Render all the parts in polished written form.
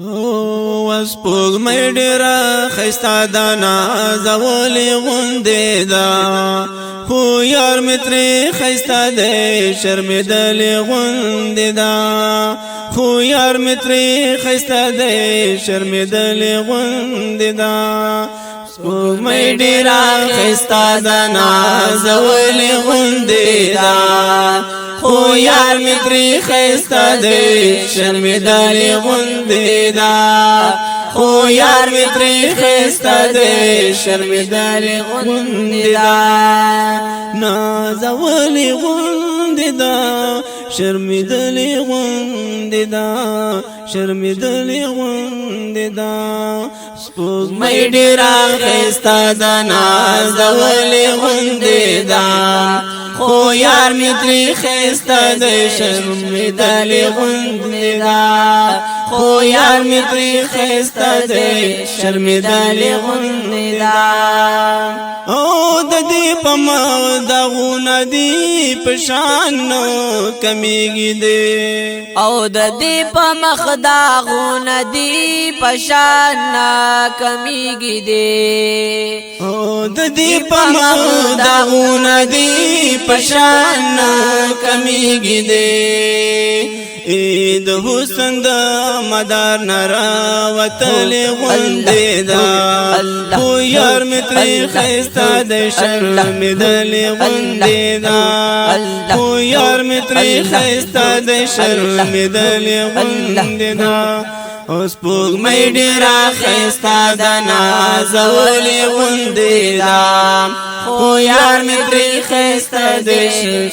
وسپوږمۍ ډېره ښایسته ده نازولې غوندې ده خو یار مې ترې ښایسته دی شرمېدلې غوندې ده خو یار مې ترې ښایسته دی شرمېدلې غوندې ده سپوږمۍ ډېره ښایسته ده نازولې غوندې ده خو یار مې ترې ښایسته دی شرمېدلې غوندې ده خو یار مې ترې ښایسته دی شرمېدلې غوندې ده نازولې غوندې ده شرمېدلې غوندې ده شرمېدلې غوندې ده سپوږمۍ ډېره ښایسته ده نازولې غوندې ده خو یار مې ترې ښایسته دی شرمېدلې غوندې ده خو یار مې ترې ښایسته دی شرمېدلې غوندې ده او د دې په مخ دغونه دي په شان کمیږي دی او د دې په مخ دغونه دي په شان کمیږي دی او د دې په مخ دغونه دي په شان کمیږي دی د حسن د مدار نرا وتلې غوندې ده خو یار مې ترې ښایسته دی شرمېدلې غوندې ده خو یار مې ترې ښایسته دی شرمېدلې غوندې ده او سپوږمۍ ډېره ښایسته ده نازولې غوندې ده خو یار مې ترې ښایسته دی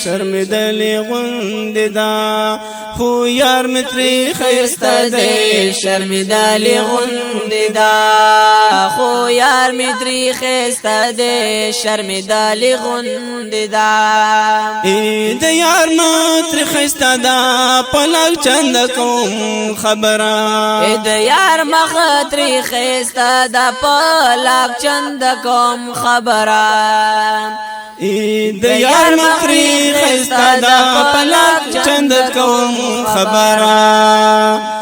شرمېدلې غوندې ده خو یار مې ترې ښایسته دی شرمېدلې غوندې ده خو یار مې ترې ښایسته دی شرمېدلې غوندې ده د یار نو ترې ښایسته ده په لږ چند کوم خبره د یار مخ ترې ښایسته ده په لږ چند کوم خبره د یار مخ ترې ښایسته ده په لږ چند کوم خبره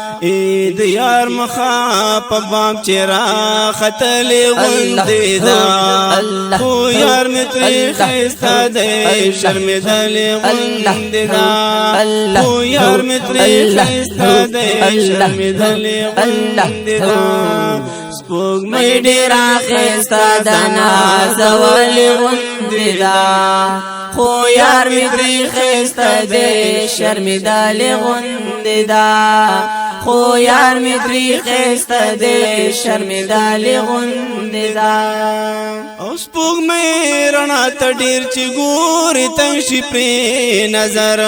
د یار مخا په بام چې راختلې غوندې ده خو یار مې ترې ښایسته دی شرمېدلې غوندې ده خو یار مې ترې ښایسته دی شرمېدلې غوندې ده سپوږمۍ ډېره ښایسته ده نازولې غوندې ده خو یار مې ترې ښایسته دی شرمېدلې غوندې ده خو یار مې ترې ښایسته دی شرمېدلې غوندې ده او سپوږمۍ رڼا ته ډېر چې ګورې تنګ شي پرې نظر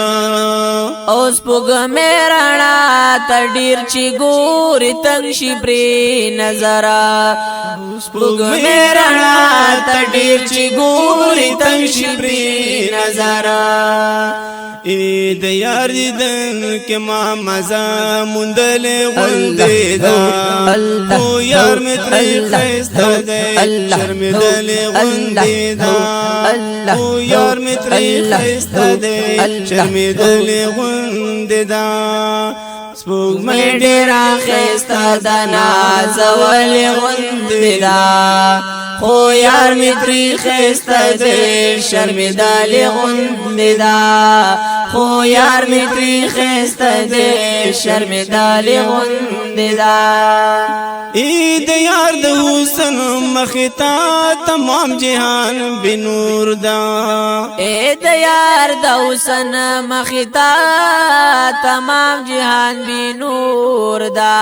او سپوږمۍ رڼا ته ډېر چې ګورې تنګ شي پرې نظر سپوږمۍ رڼا ته ډېر چې ګورې تنګ شي پرې نظر د یار دیدن کې ما مزه موندلې غوندې ده خو یار مې ترې ښایسته دی شرمېدلې غوندې ده خو یار مې ترې ښایسته دی شرمېدلې غوندې ده سپوږمۍ ډېره ښایسته ده نازولې غوندې ده خو یار مې ترې ښایسته دی شرمېدلې غوندې ده خو یار مې ترې ښایسته دی شرمېدلې غوندې ده د یار د حسن مخې ته تمام جهان بې نور ده د یار د حسن مخې ته تمام جهان بې نور ده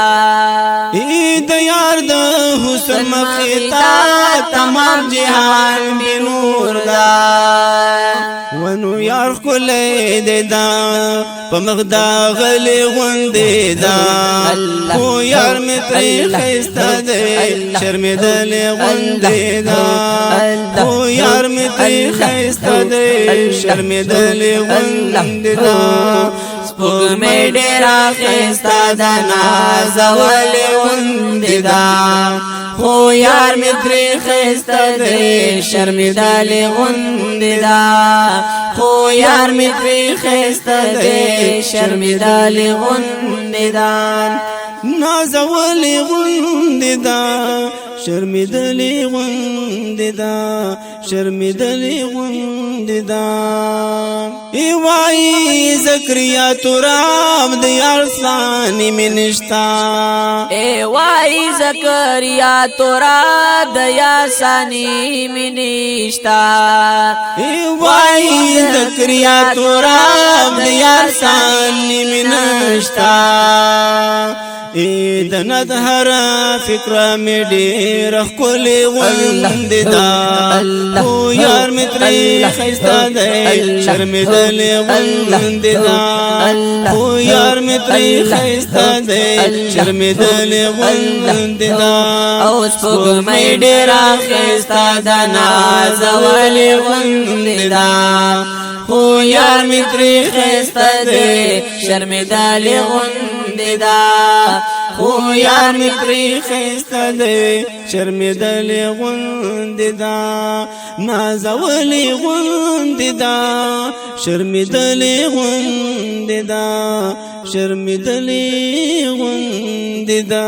د یار د حسن مخې ته تمام جهان بې نور ده ونو یار ښکلی دی دا په مخ داغلې غوندې ده خو یار مې ترې ښایسته دی شرمېدلې غوندې ده خو یار مې ترې ښایسته دی شرمېدلې غوندې ده سپوږمۍ ډېره ښایسته ده نازولې غوندې ده خو یار مې ترې ښایسته دی شرمېدلې غوندې ده خو یار مې ترې ښایسته دی شرمېدلې غوندې ده نازولی غوندې دا شرمېدلې غوندې دا شرمېدلې غوندې دا ای وای زکریا تراب د یار ثاني مې نشتا ای وای زکریا تراب د یار ثاني مې نشتا ای وای زکریا تراب د یار ثاني مې نشتا ای د نظر فکر مې ډېر ښکلې غوندې دا خو یار مې ترې ښایسته دی شرمېدلې غوندې دا خو یار مې ترې ښایسته دی شرمېدلې غوندې دا او سپوږمۍ ډېره ښایسته ده نازولې غوندې دا خو یار مې ترې ښایسته دی شرمېدلې غوندې دا خو یار مې ترې ښایسته دی شرمېدلې غوندې دا نازولې غوندې دا شرمېدلې غوندې دا شرمېدلې غوندې دا